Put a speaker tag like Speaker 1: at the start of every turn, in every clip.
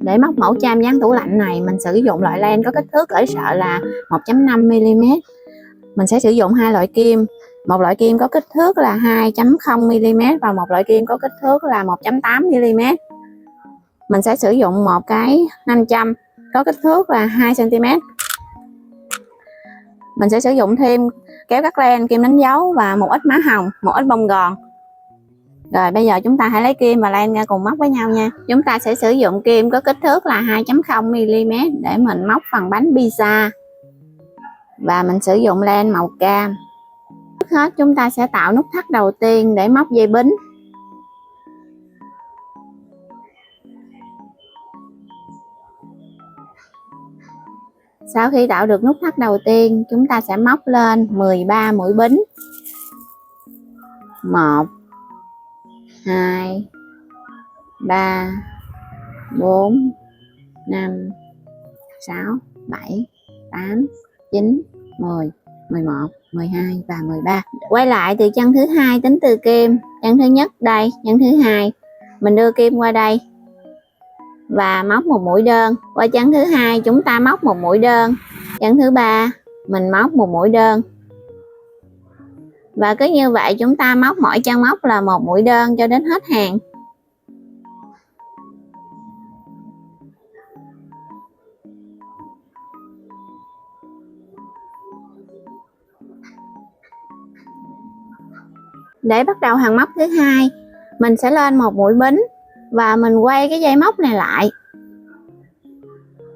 Speaker 1: Để móc mẫu cham dán tủ lạnh này, mình sử dụng loại len có kích thước cỡ sợi là 1.5mm. Mình sẽ sử dụng hai loại kim, một loại kim có kích thước là 2.0mm và một loại kim có kích thước là 1.8mm. Mình sẽ sử dụng một cái nam châm có kích thước là 2cm. Mình sẽ sử dụng thêm kéo cắt len, kim đánh dấu và một ít má hồng, một ít bông gòn. Rồi bây giờ chúng ta hãy lấy kim và len ra cùng móc với nhau nha. Chúng ta sẽ sử dụng kim có kích thước là 2.0mm để mình móc phần bánh pizza. Và mình sử dụng len màu cam. Trước hết chúng ta sẽ tạo nút thắt đầu tiên để móc dây bính. Sau khi tạo được nút thắt đầu tiên, chúng ta sẽ móc lên 13 mũi bính. 1 2 3 4 5 6 7 8 9 10 11 12 và 13. Quay lại từ chân thứ hai tính từ kim. Chân thứ nhất đây, chân thứ hai mình đưa kim qua đây và móc một mũi đơn. Qua chân thứ hai chúng ta móc một mũi đơn. Chân thứ ba mình móc một mũi đơn. Và cứ như vậy chúng ta móc mỗi chân móc là một mũi đơn cho đến hết hàng. Để bắt đầu hàng móc thứ hai, mình sẽ lên một mũi bính và mình quay cái dây móc này lại.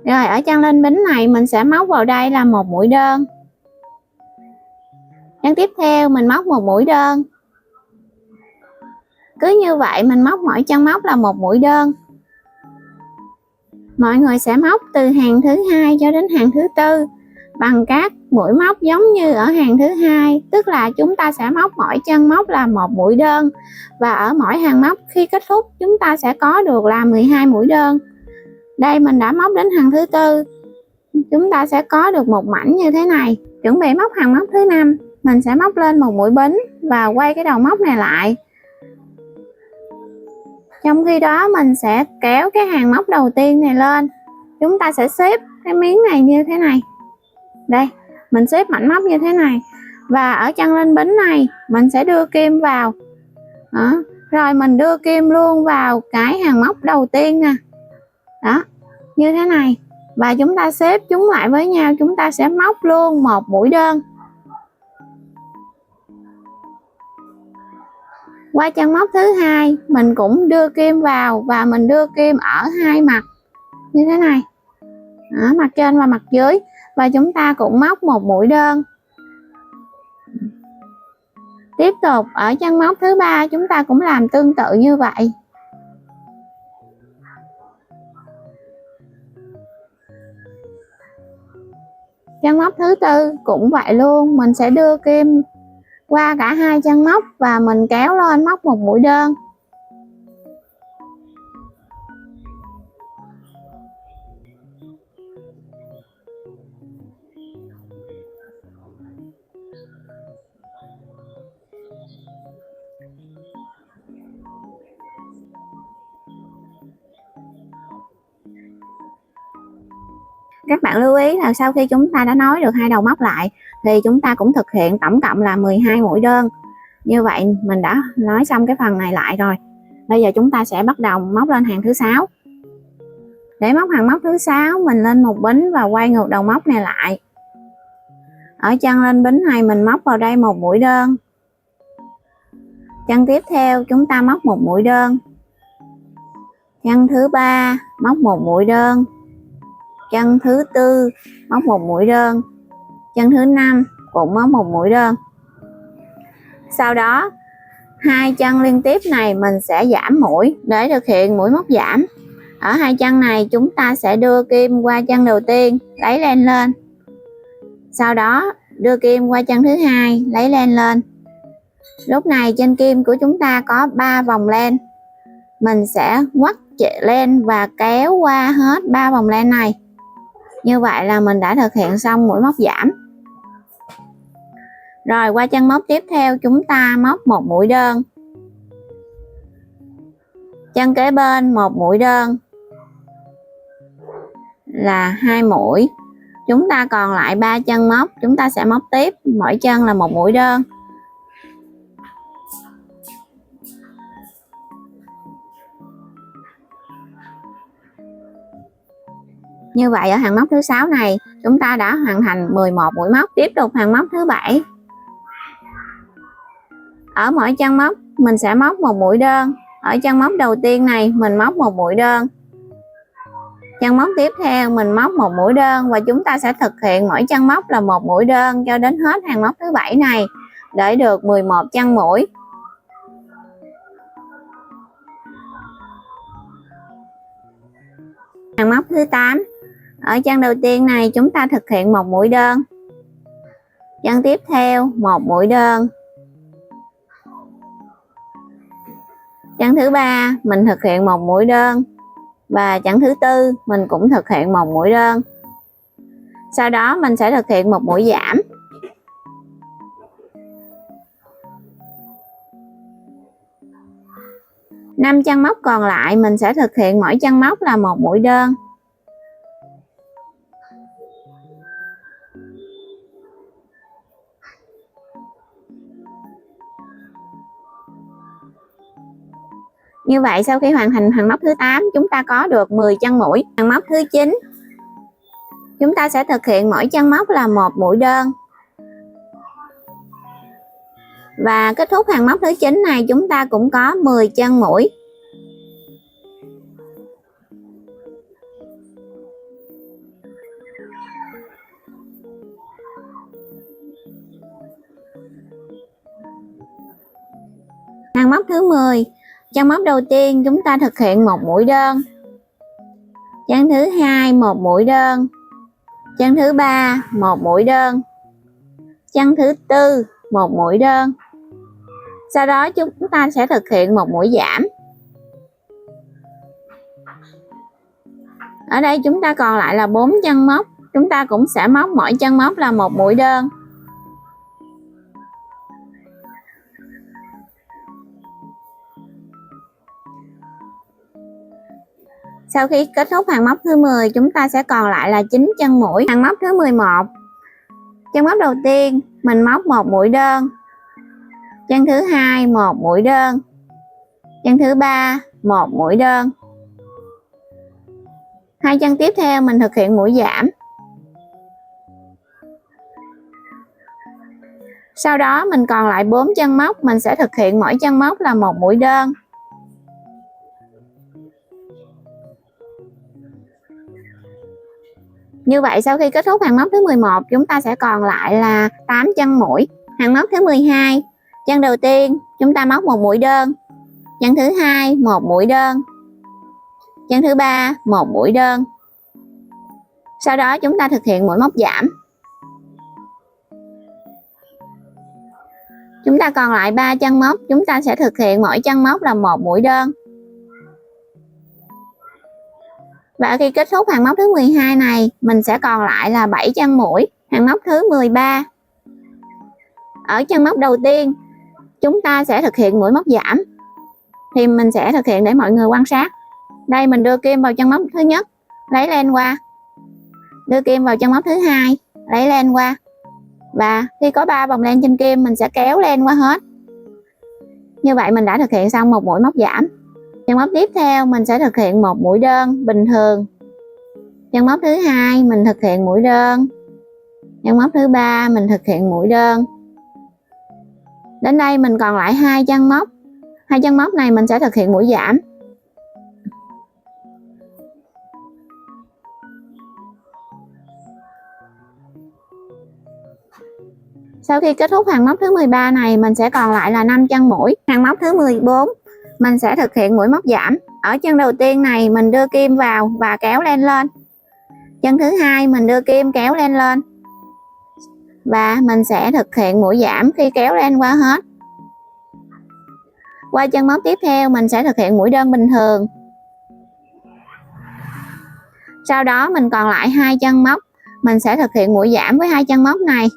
Speaker 1: Rồi ở chân lên bính này mình sẽ móc vào đây là một mũi đơn. Chân tiếp theo mình móc một mũi đơn. Cứ như vậy mình móc mỗi chân móc là một mũi đơn. Mọi người sẽ móc từ hàng thứ hai cho đến hàng thứ tư bằng các mũi móc giống như ở hàng thứ hai, tức là chúng ta sẽ móc mỗi chân móc là một mũi đơn và ở mỗi hàng móc khi kết thúc chúng ta sẽ có được là 12 mũi đơn. Đây mình đã móc đến hàng thứ tư, chúng ta sẽ có được một mảnh như thế này. Chuẩn bị móc hàng móc thứ năm, mình sẽ móc lên một mũi bính và quay cái đầu móc này lại. Trong khi đó mình sẽ kéo cái hàng móc đầu tiên này lên. Chúng ta sẽ xếp cái miếng này như thế này. Đây, mình xếp mảnh móc như thế này. Và ở chân lên bính này mình sẽ đưa kim vào. Đó. Rồi mình đưa kim luôn vào cái hàng móc đầu tiên nè. Đó, như thế này. Và chúng ta xếp chúng lại với nhau, chúng ta sẽ móc luôn một mũi đơn. Qua chân móc thứ hai, mình cũng đưa kim vào và mình đưa kim ở hai mặt như thế này. Đó, mặt trên và mặt dưới. Và chúng ta cũng móc một mũi đơn. Tiếp tục ở chân móc thứ ba chúng ta cũng làm tương tự như vậy. Chân móc thứ tư cũng vậy luôn, mình sẽ đưa kim qua cả hai chân móc và mình kéo lên móc một mũi đơn. Các bạn lưu ý là sau khi chúng ta đã nối được hai đầu móc lại thì chúng ta cũng thực hiện tổng cộng là 12 mũi đơn. Như vậy mình đã nói xong cái phần này lại rồi. Bây giờ chúng ta sẽ bắt đầu móc lên hàng thứ 6. Để móc hàng móc thứ 6, mình lên một bính và quay ngược đầu móc này lại. Ở chân lên bính này mình móc vào đây một mũi đơn. Chân tiếp theo chúng ta móc một mũi đơn. Chân thứ ba móc một mũi đơn. Chân thứ tư móc một mũi đơn. Chân thứ năm cũng móc một mũi đơn. Sau đó hai chân liên tiếp này mình sẽ giảm mũi để thực hiện mũi móc giảm. Ở hai chân này chúng ta sẽ đưa kim qua chân đầu tiên, lấy len lên. Sau đó đưa kim qua chân thứ hai, lấy len lên. Lúc này trên kim của chúng ta có 3 vòng len. Mình sẽ ngoắt len và kéo qua hết 3 vòng len này. Như vậy là mình đã thực hiện xong mũi móc giảm. Rồi qua chân móc tiếp theo chúng ta móc một mũi đơn. Chân kế bên một mũi đơn. là 2 mũi. Chúng ta còn lại 3 chân móc, chúng ta sẽ móc tiếp, mỗi chân là 1 mũi đơn. Như vậy ở hàng móc thứ 6 này chúng ta đã hoàn thành 11 mũi móc. Tiếp tục hàng móc thứ 7. Ở mỗi chân móc mình sẽ móc 1 mũi đơn. Ở chân móc đầu tiên này mình móc 1 mũi đơn. Chân móc tiếp theo mình móc 1 mũi đơn và chúng ta sẽ thực hiện mỗi chân móc là 1 mũi đơn cho đến hết hàng móc thứ 7 này để được 11 chân mũi. Hàng móc thứ 8. Ở chân đầu tiên này chúng ta thực hiện 1 mũi đơn. Chân tiếp theo 1 mũi đơn. Chân thứ 3 mình thực hiện 1 mũi đơn. Và chân thứ 4 mình cũng thực hiện 1 mũi đơn. Sau đó mình sẽ thực hiện 1 mũi giảm. Năm chân móc còn lại mình sẽ thực hiện mỗi chân móc là 1 mũi đơn. Như vậy sau khi hoàn thành hàng móc thứ 8 chúng ta có được 10 chân mũi. Hàng móc thứ 9 chúng ta sẽ thực hiện mỗi chân móc là 1 mũi đơn. Và kết thúc hàng móc thứ 9 này chúng ta cũng có 10 chân mũi. Hàng móc thứ 10. Chân móc đầu tiên chúng ta thực hiện 1 mũi đơn. Chân thứ 2 1 mũi đơn. Chân thứ 3 1 mũi đơn. Chân thứ 4 1 mũi đơn. Sau đó chúng ta sẽ thực hiện 1 mũi giảm. Ở đây chúng ta còn lại là 4 chân móc. Chúng ta cũng sẽ móc mỗi chân móc là 1 mũi đơn. Sau khi kết thúc hàng móc thứ 10 chúng ta sẽ còn lại là 9 chân mũi. Hàng móc thứ 11. Chân móc đầu tiên mình móc 1 mũi đơn. Chân thứ 2 1 mũi đơn. Chân thứ 3 1 mũi đơn. Hai chân tiếp theo mình thực hiện mũi giảm. Sau đó mình còn lại 4 chân móc, mình sẽ thực hiện mỗi chân móc là 1 mũi đơn. Như vậy sau khi kết thúc hàng móc thứ 11 chúng ta sẽ còn lại là 8 chân mũi. Hàng móc thứ 12. Chân đầu tiên chúng ta móc 1 mũi đơn. Chân thứ 2 1 mũi đơn. Chân thứ 3 1 mũi đơn. Sau đó chúng ta thực hiện mũi móc giảm. Chúng ta còn lại 3 chân móc, chúng ta sẽ thực hiện mỗi chân móc là 1 mũi đơn. Và khi kết thúc hàng móc thứ 12 này, mình sẽ còn lại là 7 chân mũi. Hàng móc thứ 13. Ở chân móc đầu tiên, chúng ta sẽ thực hiện mũi móc giảm. Thì mình sẽ thực hiện để mọi người quan sát. Đây mình đưa kim vào chân móc thứ nhất, lấy len qua. Đưa kim vào chân móc thứ hai, lấy len qua. Và khi có 3 vòng len trên kim, mình sẽ kéo len qua hết. Như vậy mình đã thực hiện xong một mũi móc giảm. Chân móc tiếp theo mình sẽ thực hiện một mũi đơn bình thường. Chân móc thứ hai mình thực hiện mũi đơn. Chân móc thứ ba mình thực hiện mũi đơn. Đến đây mình còn lại 2 chân móc. 2 chân móc này mình sẽ thực hiện mũi giảm. Sau khi kết thúc hàng móc thứ 13 này, mình sẽ còn lại là 5 chân mũi. Hàng móc thứ 14 mình sẽ thực hiện mũi móc giảm. Ở chân đầu tiên này mình đưa kim vào và kéo len lên. Chân thứ hai mình đưa kim kéo len lên. Và mình sẽ thực hiện mũi giảm khi kéo len qua hết. Qua chân móc tiếp theo mình sẽ thực hiện mũi đơn bình thường. Sau đó mình còn lại 2 chân móc, mình sẽ thực hiện mũi giảm với 2 chân móc này.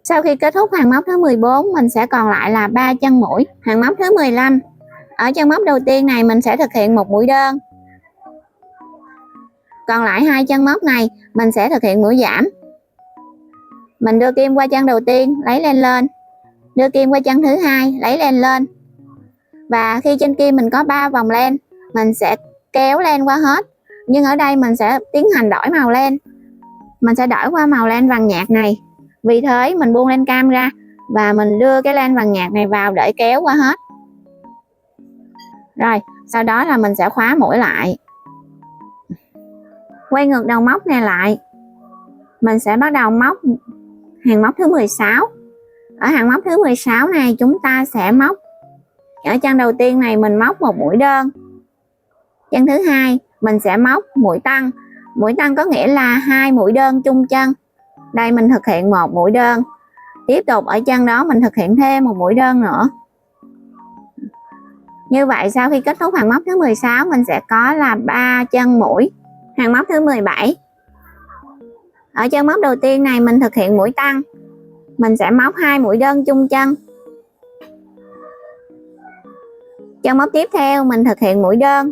Speaker 1: Sau khi kết thúc hàng móc thứ 14 mình sẽ còn lại là 3 chân mũi. Hàng móc thứ 15. Ở chân móc đầu tiên này mình sẽ thực hiện một mũi đơn. Còn lại hai chân móc này mình sẽ thực hiện mũi giảm. Mình đưa kim qua chân đầu tiên, lấy len lên. Đưa kim qua chân thứ hai, lấy len lên. Và khi trên kim mình có 3 vòng len, mình sẽ kéo len qua hết. Nhưng ở đây mình sẽ tiến hành đổi màu len. Mình sẽ đổi qua màu len vàng nhạt này. Vì thế mình buông len cam ra và mình đưa cái len vàng nhạt này vào để kéo qua hết. Rồi, sau đó là mình sẽ khóa mũi lại. Quay ngược đầu móc này lại. Mình sẽ bắt đầu móc hàng móc thứ 16. Ở hàng móc thứ 16 này chúng ta sẽ móc ở chân đầu tiên này mình móc một mũi đơn. Chân thứ hai mình sẽ móc mũi tăng. Mũi tăng có nghĩa là 2 mũi đơn chung chân. Đây mình thực hiện một mũi đơn. Tiếp tục ở chân đó mình thực hiện thêm một mũi đơn nữa. Như vậy sau khi kết thúc hàng móc thứ 16 mình sẽ có là 3 chân mũi. Hàng móc thứ 17. Ở chân móc đầu tiên này mình thực hiện mũi tăng. Mình sẽ móc 2 mũi đơn chung chân. Chân móc tiếp theo mình thực hiện mũi đơn.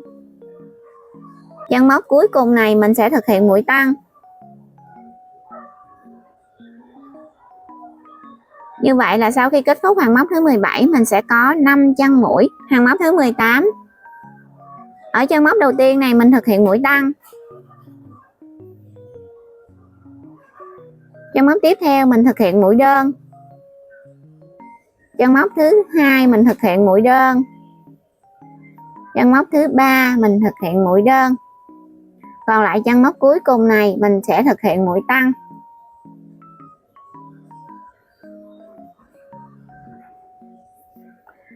Speaker 1: Chân móc cuối cùng này mình sẽ thực hiện mũi tăng. Như vậy là sau khi kết thúc hàng móc thứ 17 mình sẽ có 5 chân mũi. Hàng móc thứ 18. Ở chân móc đầu tiên này mình thực hiện mũi tăng. Chân móc tiếp theo mình thực hiện mũi đơn. Chân móc thứ hai mình thực hiện mũi đơn. Chân móc thứ ba mình thực hiện mũi đơn. Còn lại chân móc cuối cùng này mình sẽ thực hiện mũi tăng.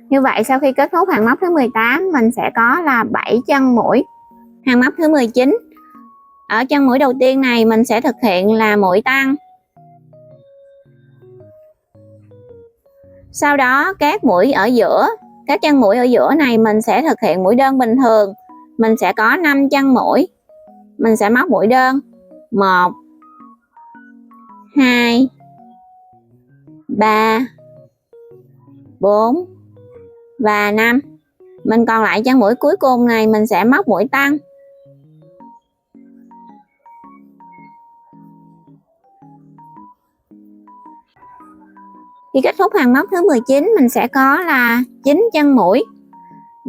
Speaker 1: Như vậy sau khi kết thúc hàng móc thứ 18 mình sẽ có là 7 chân mũi. Hàng móc thứ 19. Ở chân mũi đầu tiên này mình sẽ thực hiện là mũi tăng. Sau đó các mũi ở giữa, các chân mũi ở giữa này mình sẽ thực hiện mũi đơn bình thường. Mình sẽ có 5 chân mũi. Mình sẽ móc mũi đơn 1 2 3 4 và 5. Mình còn lại chân mũi cuối cùng này mình sẽ móc mũi tăng. Khi kết thúc hàng móc thứ 19 mình sẽ có là 9 chân mũi.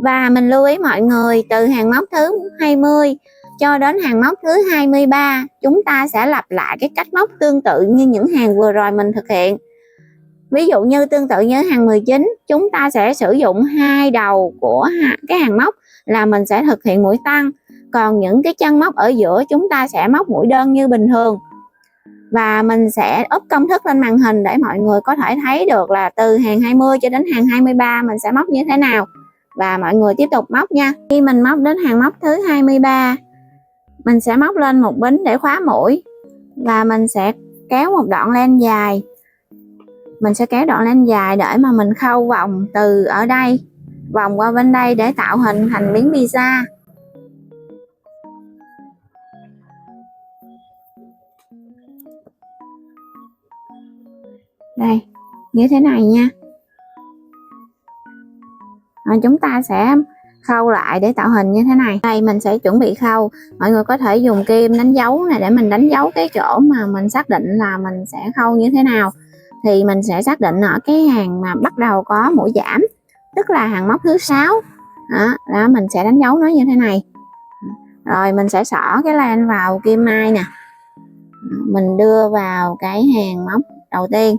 Speaker 1: Và mình lưu ý mọi người từ hàng móc thứ 20 cho đến hàng móc thứ 23 chúng ta sẽ lặp lại cái cách móc tương tự như những hàng vừa rồi mình thực hiện. Ví dụ như tương tự như hàng 19 chúng ta sẽ sử dụng hai đầu của cái hàng móc là mình sẽ thực hiện mũi tăng. Còn những cái chân móc ở giữa chúng ta sẽ móc mũi đơn như bình thường. Và mình sẽ up công thức lên màn hình để mọi người có thể thấy được là từ hàng 20 cho đến hàng 23 mình sẽ móc như thế nào. Và mọi người tiếp tục móc nha. Khi mình móc đến hàng móc thứ 23 mình sẽ móc lên một bính để khóa mũi. Và mình sẽ kéo một đoạn len dài. Mình sẽ kéo đoạn len dài để mà mình khâu vòng từ ở đây vòng qua bên đây để tạo hình thành miếng pizza. Đây, như thế này nha. Rồi chúng ta sẽ khâu lại để tạo hình như thế này. Đây mình sẽ chuẩn bị khâu. Mọi người có thể dùng kim đánh dấu này để mình đánh dấu cái chỗ mà mình xác định là mình sẽ khâu như thế nào. Thì mình sẽ xác định ở cái hàng mà bắt đầu có mũi giảm, tức là hàng móc thứ 6. Đó, mình sẽ đánh dấu nó như thế này. Rồi mình sẽ xỏ cái len vào kim mai nè. Mình đưa vào cái hàng móc đầu tiên.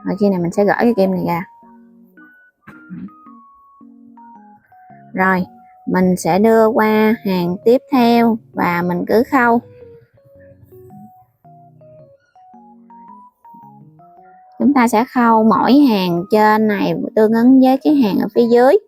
Speaker 1: Rồi khi này mình sẽ gỡ cái kim này ra. Rồi mình sẽ đưa qua hàng tiếp theo và mình cứ khâu. Chúng ta sẽ khâu mỗi hàng trên này tương ứng với cái hàng ở phía dưới.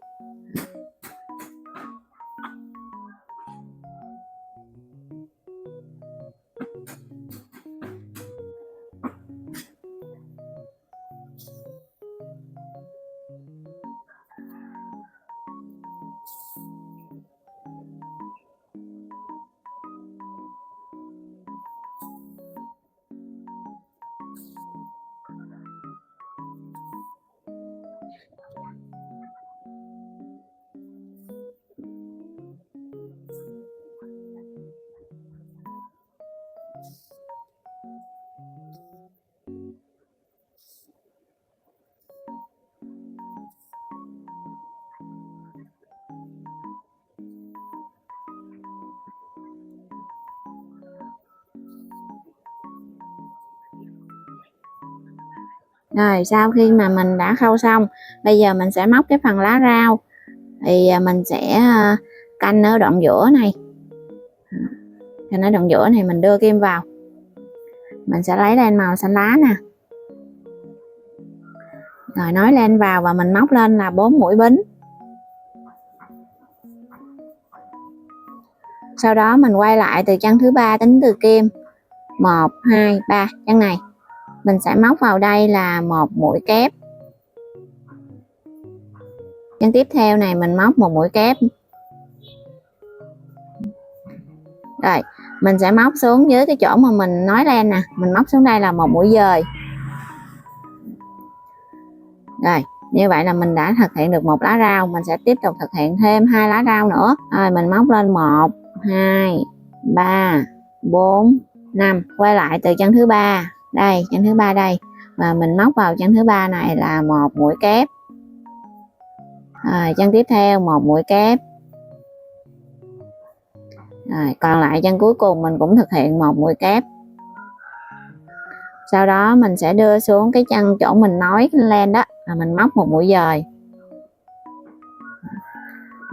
Speaker 1: Rồi sau khi mà mình đã khâu xong, bây giờ mình sẽ móc cái phần lá rau, thì mình sẽ canh ở đoạn giữa này. Canh ở đoạn giữa này mình đưa kim vào, mình sẽ lấy lên màu xanh lá nè, rồi nối lên vào và mình móc lên là 4 mũi bính. Sau đó mình quay lại từ chân thứ ba tính từ kim 1 2 3 chân này, mình sẽ móc vào đây là 1 mũi kép. Chân tiếp theo này mình móc 1 mũi kép. Rồi mình sẽ móc xuống dưới cái chỗ mà mình nói lên nè, mình móc xuống đây là 1 mũi dời. Rồi như vậy là mình đã thực hiện được 1 lá rau, mình sẽ tiếp tục thực hiện thêm 2 lá rau nữa. Rồi mình móc lên 1 2 3 4 5, quay lại từ chân thứ ba đây, chân thứ ba đây, và mình móc vào chân thứ ba này là 1 mũi kép. Rồi chân tiếp theo 1 mũi kép. Rồi còn lại chân cuối cùng mình cũng thực hiện 1 mũi kép. Sau đó mình sẽ đưa xuống cái chân chỗ mình nói lên đó, là mình móc 1 mũi dời.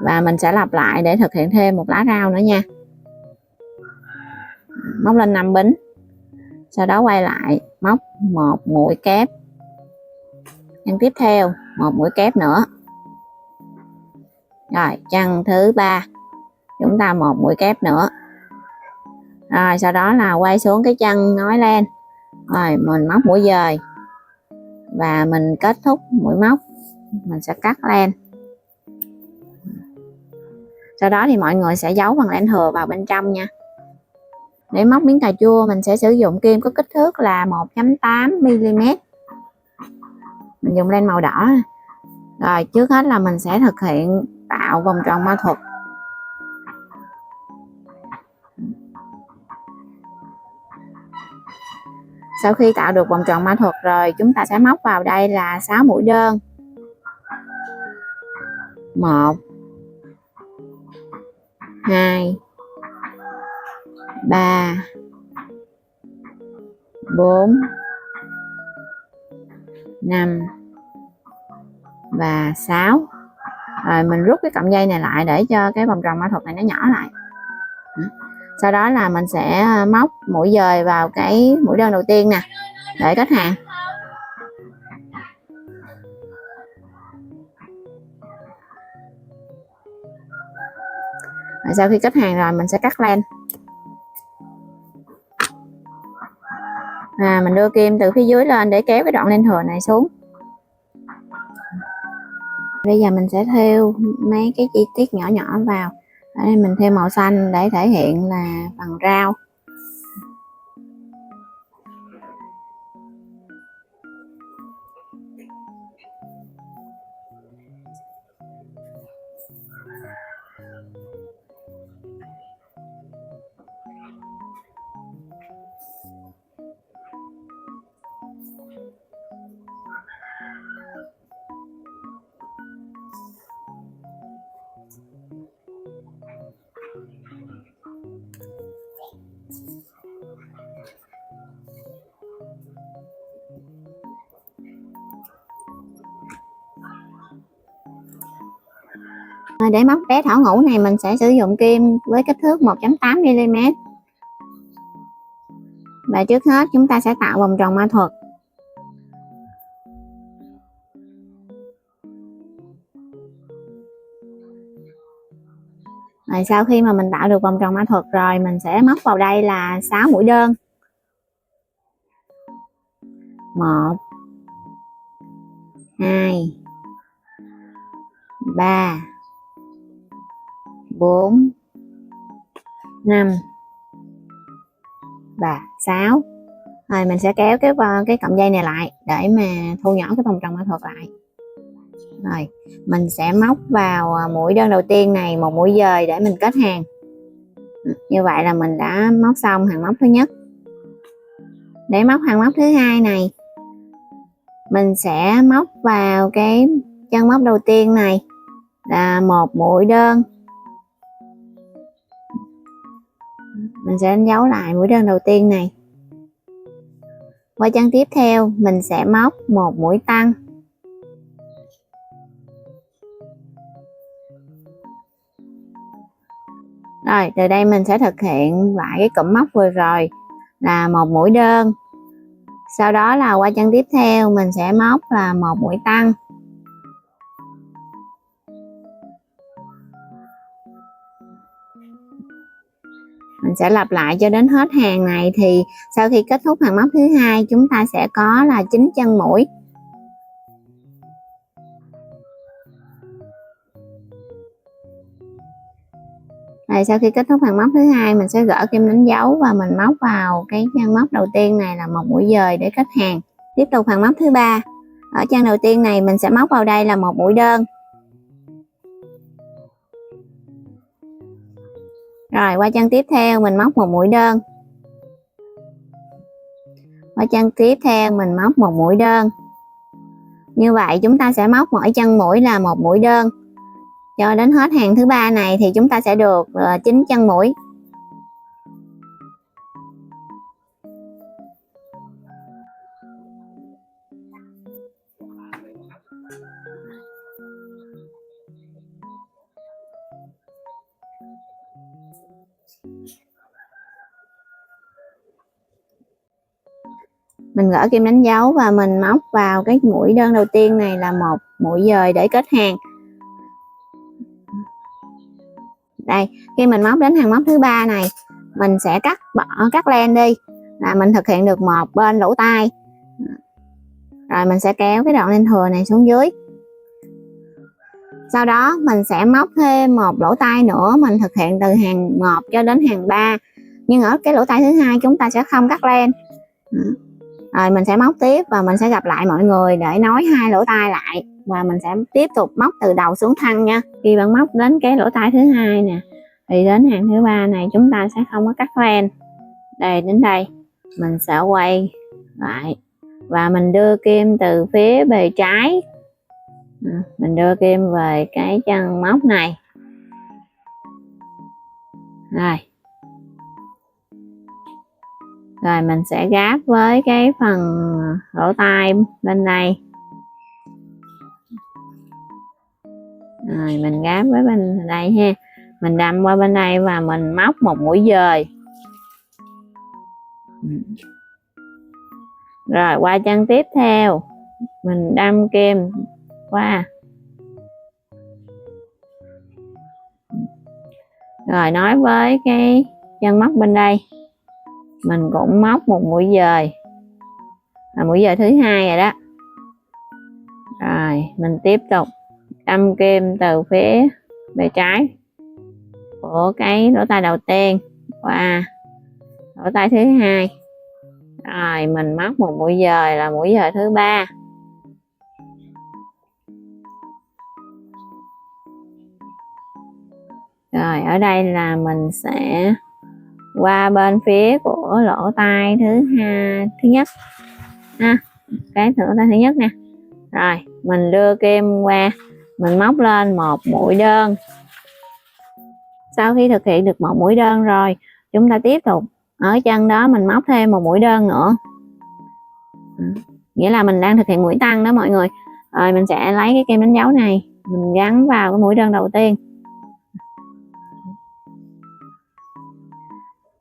Speaker 1: Và mình sẽ lặp lại để thực hiện thêm 1 lá rau nữa nha. Móc lên 5 bính. Sau đó quay lại móc 1 mũi kép. Chân tiếp theo 1 mũi kép nữa. Rồi chân thứ ba chúng ta 1 mũi kép nữa. Rồi sau đó là quay xuống cái chân nói lên, rồi mình móc mũi dời và mình kết thúc mũi móc, mình sẽ cắt len. Sau đó thì mọi người sẽ giấu phần len thừa vào bên trong nha. Để móc miếng cà chua mình sẽ sử dụng kim có kích thước là 1.8 mm. Mình dùng len màu đỏ. Rồi trước hết là mình sẽ thực hiện tạo vòng tròn ma thuật. Sau khi tạo được vòng tròn ma thuật rồi, chúng ta sẽ móc vào đây là 6 mũi đơn. 1 2 3 4 5 và 6. Rồi mình rút cái cọng dây này lại để cho cái vòng tròn ma thuật này nó nhỏ lại. Sau đó là mình sẽ móc mũi dời vào cái mũi đơn đầu tiên nè để kết hàng. Rồi sau khi kết hàng rồi mình sẽ cắt len. Mình đưa kim từ phía dưới lên để kéo cái đoạn len thừa này xuống. Bây giờ mình sẽ thêu mấy cái chi tiết nhỏ nhỏ vào. Ở đây mình thêm màu xanh để thể hiện là phần rau. Để móc bé thỏ ngủ này mình sẽ sử dụng kim với kích thước 1.8 mm. Và trước hết chúng ta sẽ tạo vòng tròn ma thuật. Rồi sau khi mà mình tạo được vòng tròn ma thuật rồi, mình sẽ móc vào đây là 6 mũi đơn. 1 2 3 4 5 và 6. Rồi mình sẽ kéo cái cọng dây này lại để mà thu nhỏ cái vòng tròn ma thuật lại. Rồi mình sẽ móc vào mũi đơn đầu tiên này 1 mũi dời để mình kết hàng. Như vậy là mình đã móc xong hàng móc thứ nhất. Để móc hàng móc thứ hai này, mình sẽ móc vào cái chân móc đầu tiên này là 1 mũi đơn. Mình sẽ đánh dấu lại mũi đơn đầu tiên này. Qua chân tiếp theo mình sẽ móc một mũi tăng. Rồi từ đây mình sẽ thực hiện lại cái cụm móc vừa rồi là một mũi đơn. Sau đó là qua chân tiếp theo mình sẽ móc là một mũi tăng. Mình sẽ lặp lại cho đến hết hàng này, thì sau khi kết thúc hàng móc thứ hai chúng ta sẽ có là 9 chân mũi. Rồi sau khi kết thúc hàng móc thứ hai mình sẽ gỡ kim đánh dấu và mình móc vào cái chân móc đầu tiên này là một mũi dời để kết hàng. Tiếp tục hàng móc thứ ba. Ở chân đầu tiên này mình sẽ móc vào đây là một mũi đơn. Rồi qua chân tiếp theo mình móc một mũi đơn. Qua chân tiếp theo mình móc một mũi đơn. Như vậy chúng ta sẽ móc mỗi chân mũi là một mũi đơn. Cho đến hết hàng thứ ba này thì chúng ta sẽ được 9 chân mũi. Mình gỡ kim đánh dấu và mình móc vào cái mũi đơn đầu tiên này là một mũi dời để kết hàng. Đây, khi mình móc đến hàng móc thứ ba này mình sẽ cắt len đi, là mình thực hiện được một bên lỗ tai. Rồi mình sẽ kéo cái đoạn len thừa này xuống dưới. Sau đó mình sẽ móc thêm một lỗ tai nữa, mình thực hiện từ hàng 1 cho đến hàng 3. Nhưng ở cái lỗ tai thứ hai chúng ta sẽ không cắt len. Rồi mình sẽ móc tiếp và mình sẽ gặp lại mọi người để nối hai lỗ tai lại, và mình sẽ tiếp tục móc từ đầu xuống thân nha. Khi bạn móc đến cái lỗ tai thứ hai nè thì đến hàng thứ ba này chúng ta sẽ không có cắt len. Đây, đến đây mình sẽ quay lại và mình đưa kim từ phía bề trái, mình đưa kim về cái chân móc này. Rồi mình sẽ gáp với cái phần lỗ tai bên đây. Rồi mình gáp với bên đây ha. Mình đâm qua bên đây và mình móc một mũi dời. Rồi qua chân tiếp theo mình đâm kim qua. Rồi nối với cái chân móc bên đây mình cũng móc một mũi dời, là mũi dời thứ hai rồi đó. Rồi mình tiếp tục đâm kim từ phía bề trái của cái lỗ tai đầu tiên qua lỗ tai thứ hai. Rồi mình móc một mũi dời là mũi dời thứ ba. Rồi ở đây là mình sẽ qua bên phía của lỗ tai thứ nhất ha, cái lỗ tai thứ nhất nè. Rồi mình đưa kim qua, mình móc lên một mũi đơn. Sau khi thực hiện được một mũi đơn rồi chúng ta tiếp tục ở chân đó mình móc thêm một mũi đơn nữa, nghĩa là mình đang thực hiện mũi tăng đó mọi người. Rồi mình sẽ lấy cái kim đánh dấu này mình gắn vào cái mũi đơn đầu tiên.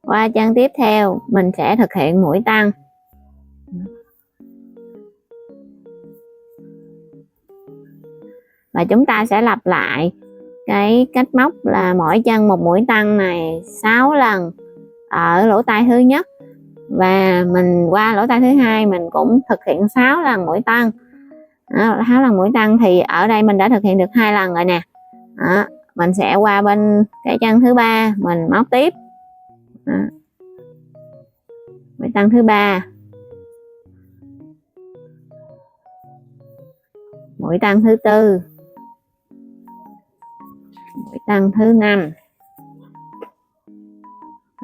Speaker 1: Qua chân tiếp theo mình sẽ thực hiện mũi tăng. Và chúng ta sẽ lặp lại cái cách móc là mỗi chân một mũi tăng này 6 lần ở lỗ tai thứ nhất, và mình qua lỗ tai thứ hai mình cũng thực hiện 6 lần mũi tăng. 6 lần mũi tăng thì ở đây mình đã thực hiện được 2 lần rồi nè. Mình sẽ qua bên cái chân thứ ba mình móc tiếp. Mũi tăng thứ ba, mũi tăng thứ tư, mũi tăng thứ 5,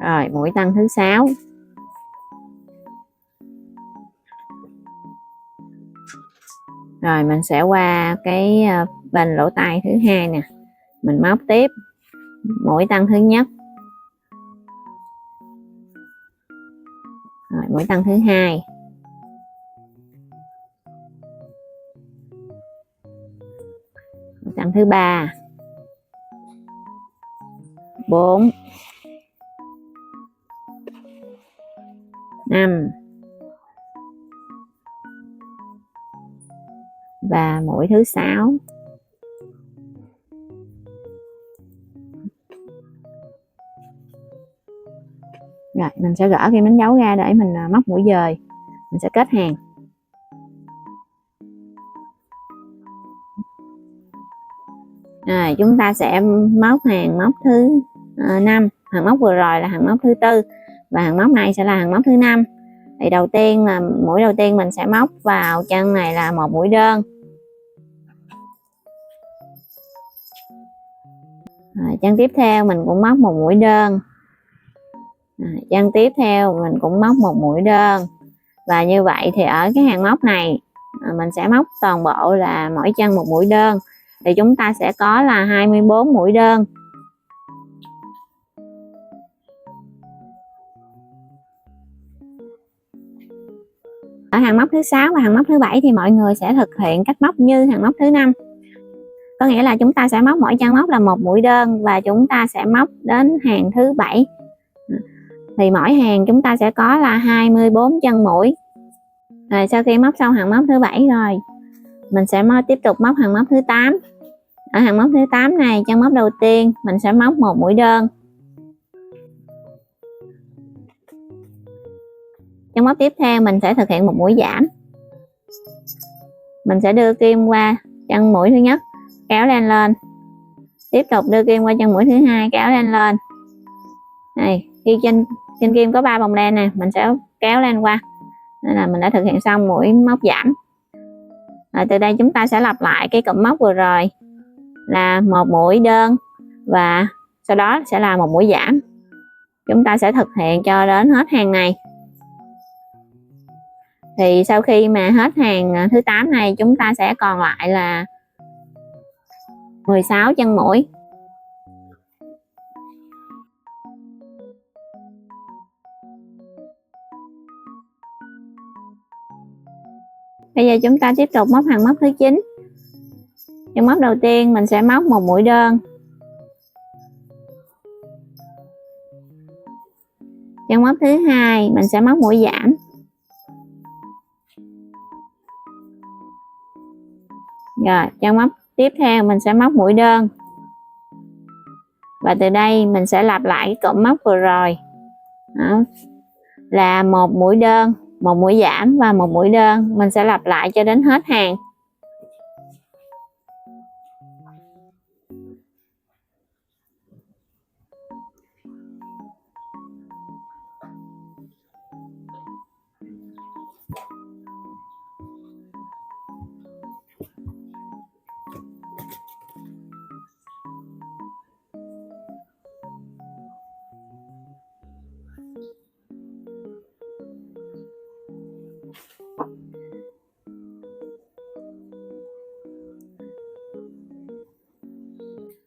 Speaker 1: rồi mũi tăng thứ 6. Rồi mình sẽ qua cái bên lỗ tai thứ hai nè, mình móc tiếp mũi tăng thứ nhất, rồi mũi tăng thứ hai, chân thứ 3, 4, 5 và mũi thứ 6. Rồi mình sẽ gỡ kim đánh dấu ra để mình móc mũi dời, mình sẽ kết hàng. Rồi chúng ta sẽ móc hàng móc thứ 5. Hàng móc vừa rồi là hàng móc thứ 4 và hàng móc này sẽ là hàng móc thứ 5. Thì đầu tiên là mũi đầu tiên mình sẽ móc vào chân này là một mũi đơn. Chân tiếp theo mình cũng móc một mũi đơn. Chân tiếp theo mình cũng móc một mũi đơn. Và như vậy thì ở cái hàng móc này mình sẽ móc toàn bộ là mỗi chân một mũi đơn. Thì chúng ta sẽ có là 24 mũi đơn. Ở hàng móc thứ 6 và hàng móc thứ 7 thì mọi người sẽ thực hiện cách móc như hàng móc thứ 5. Có nghĩa là chúng ta sẽ móc mỗi chân móc là một mũi đơn và chúng ta sẽ móc đến hàng thứ 7. Thì mỗi hàng chúng ta sẽ có là 24 chân mũi. Rồi sau khi móc xong hàng móc thứ 7 rồi, mình sẽ tiếp tục móc hàng móc thứ 8. Ở hàng móc thứ 8 này, chân móc đầu tiên mình sẽ móc một mũi đơn. Chân móc tiếp theo mình sẽ thực hiện một mũi giảm. Mình sẽ đưa kim qua chân mũi thứ nhất, kéo lên lên. Tiếp tục đưa kim qua chân mũi thứ hai, kéo lên lên. Này, khi trên kim có 3 vòng len nè, mình sẽ kéo lên qua. Nên là mình đã thực hiện xong mũi móc giảm. Rồi từ đây chúng ta sẽ lặp lại cái cụm móc vừa rồi là một mũi đơn và sau đó sẽ là một mũi giảm. Chúng ta sẽ thực hiện cho đến hết hàng này. Thì sau khi mà hết hàng thứ 8 này, chúng ta sẽ còn lại là 16 chân mũi. Bây giờ chúng ta tiếp tục móc hàng móc thứ 9. Chân móc đầu tiên mình sẽ móc một mũi đơn. Chân móc thứ hai mình sẽ móc mũi giảm. Rồi, chân móc tiếp theo mình sẽ móc mũi đơn. Và từ đây mình sẽ lặp lại cái cụm móc vừa rồi. Đó, là một mũi đơn, một mũi giảm và một mũi đơn. Mình sẽ lặp lại cho đến hết hàng.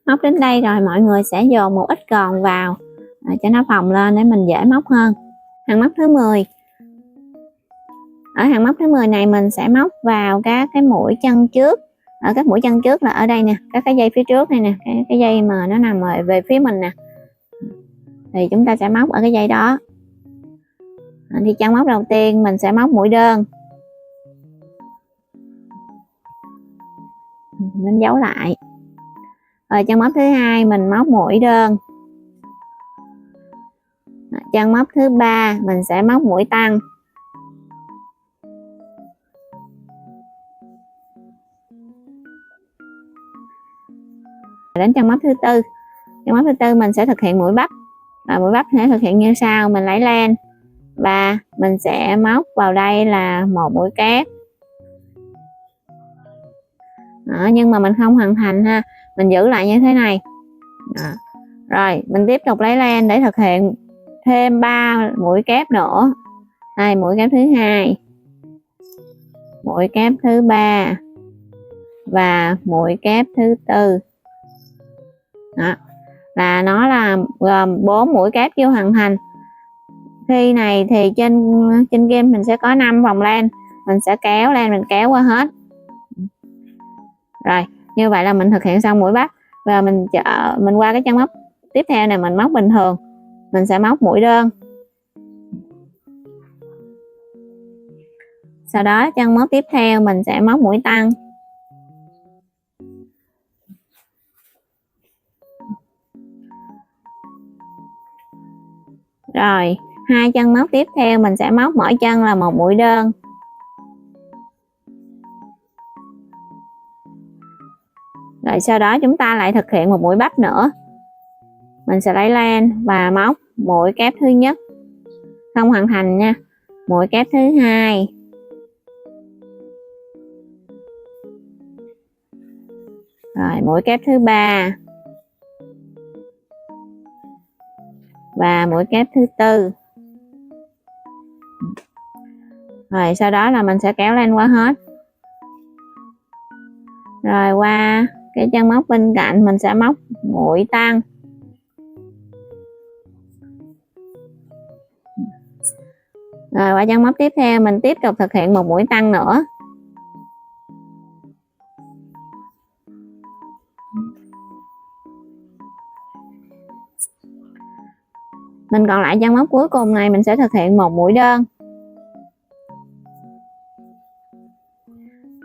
Speaker 1: Móc đến đây rồi mọi người sẽ dồn một ít còn vào cho nó phồng lên để mình dễ móc hơn. Hàng móc thứ 10. Ở hàng móc thứ 10 này mình sẽ móc vào các cái mũi chân trước. Ở các mũi chân trước là ở đây nè, các cái dây phía trước này nè, cái dây mà nó nằm về phía mình nè. Thì chúng ta sẽ móc ở cái dây đó. Thì chân móc đầu tiên mình sẽ móc mũi đơn. Mình giấu lại. Rồi chân móc thứ hai mình móc mũi đơn. Chân móc thứ 3 mình sẽ móc mũi tăng. Đến chân móc thứ 4. Chân móc thứ 4 mình sẽ thực hiện mũi bắp. Và mũi bắp sẽ thực hiện như sau, mình lấy len và mình sẽ móc vào đây là một mũi kép. Đó, nhưng mà mình không hoàn thành ha, mình giữ lại như thế này. Đó. Rồi mình tiếp tục lấy len để thực hiện thêm 3 mũi kép nữa. Đây, mũi kép thứ 2, mũi kép thứ 3 và mũi kép thứ 4. Đó, là nó là gồm 4 mũi kép chưa hoàn thành. Khi này thì trên kim mình sẽ có 5 vòng len, mình sẽ kéo lên, mình kéo qua hết. Rồi Như vậy là mình thực hiện xong mũi bắp. Và mình qua cái chân móc tiếp theo này mình móc bình thường, mình sẽ móc mũi đơn. Sau đó chân móc tiếp theo mình sẽ móc mũi tăng. Rồi, hai chân móc tiếp theo mình sẽ móc mỗi chân là một mũi đơn. Rồi sau đó chúng ta lại thực hiện một mũi bắp nữa. Mình sẽ lấy len và móc mũi kép thứ nhất. Không hoàn thành nha. Mũi kép thứ hai. Rồi mũi kép thứ ba. Và mũi kép thứ tư. Rồi sau đó là mình sẽ kéo len qua hết. Rồi qua cái chân móc bên cạnh mình sẽ móc mũi tăng. Rồi qua chân móc tiếp theo mình tiếp tục thực hiện một mũi tăng nữa. Mình còn lại chân móc cuối cùng này mình sẽ thực hiện một mũi đơn.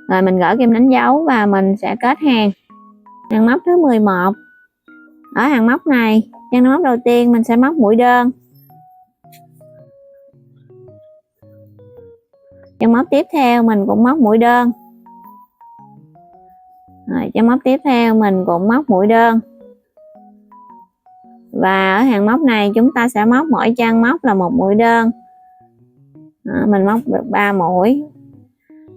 Speaker 1: Rồi mình gỡ kim đánh dấu và mình sẽ kết hàng. Hàng móc thứ 11. Ở hàng móc này, chân móc đầu tiên mình sẽ móc mũi đơn. Chân móc tiếp theo mình cũng móc mũi đơn. Rồi chân móc tiếp theo mình cũng móc mũi đơn. Và ở hàng móc này chúng ta sẽ móc mỗi chân móc là một mũi đơn. Đó, mình móc được 3 mũi.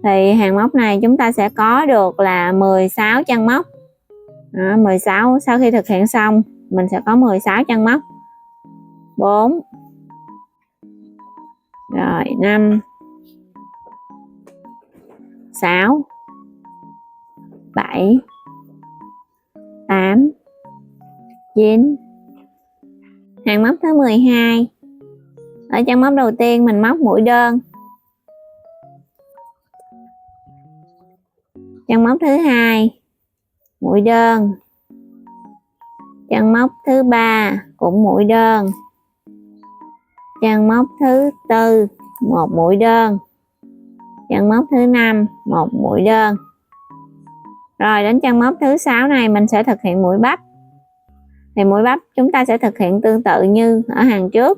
Speaker 1: Thì hàng móc này chúng ta sẽ có được là 16 chân móc. Đó, 16 sau khi thực hiện xong mình sẽ có 16 chân móc. 4. Rồi 5. 6. 7. 8. 9. Hàng móc thứ 12. Ở chân móc đầu tiên mình móc mũi đơn. Chân móc thứ hai mũi đơn. Chân móc thứ ba cũng mũi đơn. Chân móc thứ tư một mũi đơn. Chân móc thứ 5 một mũi đơn. Rồi đến chân móc thứ 6 này mình sẽ thực hiện mũi bắp. Thì mũi bắp chúng ta sẽ thực hiện tương tự như ở hàng trước.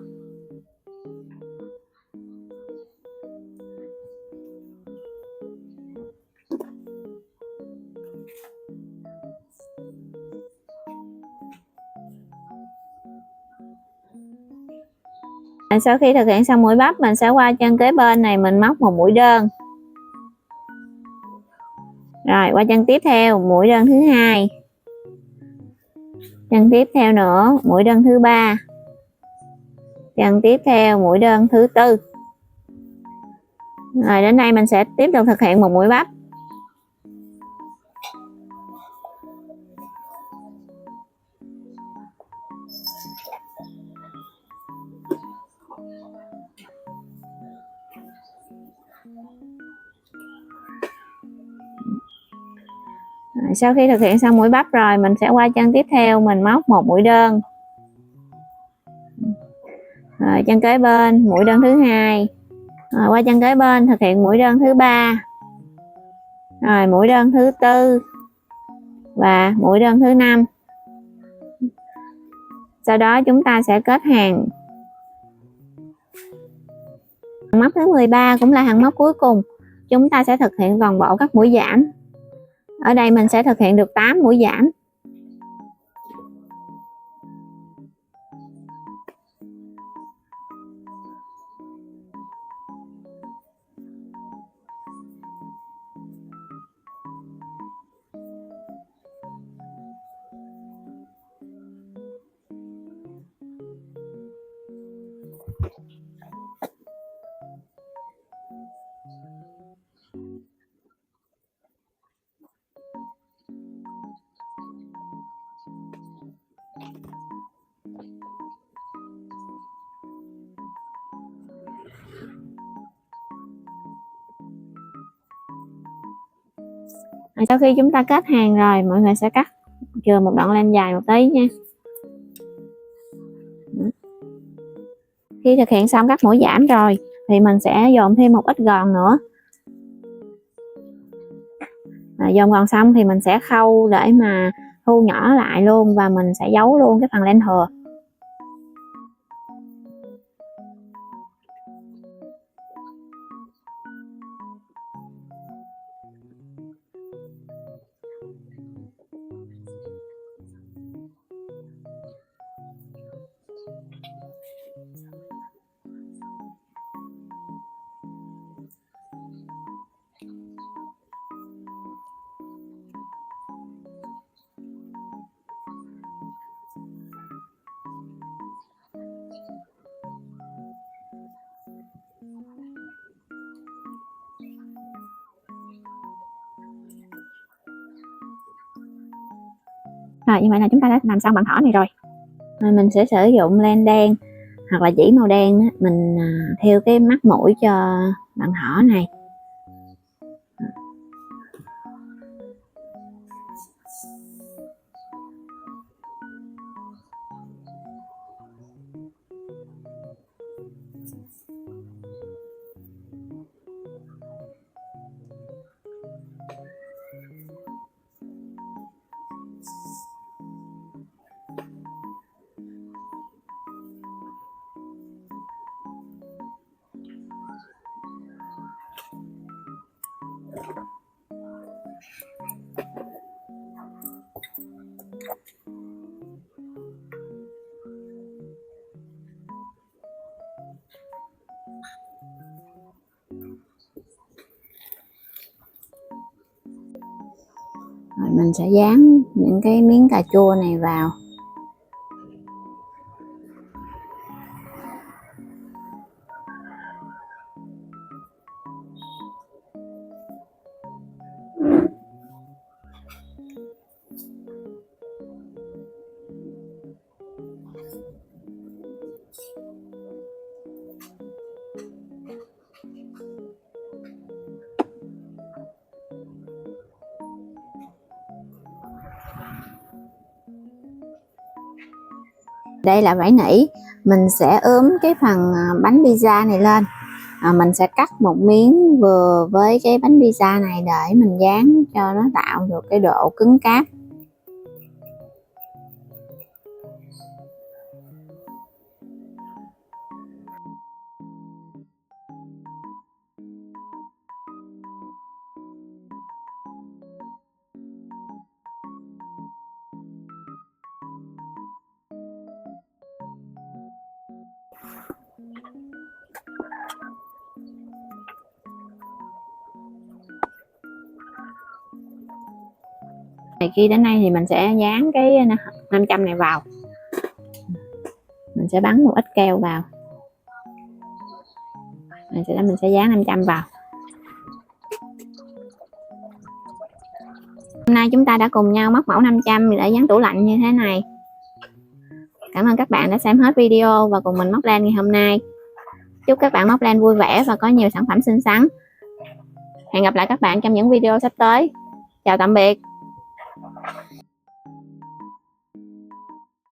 Speaker 1: Sau khi thực hiện xong mũi bắp mình sẽ qua chân kế bên này mình móc một mũi đơn. Rồi qua chân tiếp theo mũi đơn thứ hai. Chân tiếp theo nữa mũi đơn thứ ba. Chân tiếp theo mũi đơn thứ tư. Rồi đến đây mình sẽ tiếp tục thực hiện một mũi bắp. Rồi, sau khi thực hiện xong mũi bắp rồi mình sẽ qua chân tiếp theo mình móc một mũi đơn. Rồi chân kế bên mũi đơn thứ hai. Rồi qua chân kế bên thực hiện mũi đơn thứ ba. Rồi mũi đơn thứ tư và mũi đơn thứ 5. Sau đó chúng ta sẽ kết hàng. Hàng móc thứ 13 cũng là hàng móc cuối cùng. Chúng ta sẽ thực hiện toàn bộ các mũi giảm. Ở đây mình sẽ thực hiện được 8 mũi giảm. Sau khi chúng ta kết hàng rồi, mọi người sẽ cắt chừa một đoạn len dài một tí nha. Khi thực hiện xong các mũi giảm rồi thì mình sẽ dồn thêm một ít gòn nữa. Dồn gòn xong thì mình sẽ khâu để mà thu nhỏ lại luôn, và mình sẽ giấu luôn cái phần len thừa. Rồi, như vậy là chúng ta đã làm xong bạn thỏ này rồi. Mình sẽ sử dụng len đen hoặc là chỉ màu đen đó, mình thêu cái mắt mũi cho bạn thỏ này. Rồi mình sẽ dán những cái miếng cà chua này vào. Đây là vải nỉ, mình sẽ ướm cái phần bánh pizza này lên. Mình sẽ cắt một miếng vừa với cái bánh pizza này để mình dán cho nó tạo được cái độ cứng cáp. Khi đến đây thì mình sẽ dán cái 500 này vào. Mình sẽ bắn một ít keo vào. Mình sẽ dán 500 vào. Hôm nay chúng ta đã cùng nhau móc mẫu 500 để dán tủ lạnh như thế này. Cảm ơn các bạn đã xem hết video và cùng mình móc len ngày hôm nay. Chúc các bạn móc len vui vẻ và có nhiều sản phẩm xinh xắn. Hẹn gặp lại các bạn trong những video sắp tới. Chào tạm biệt.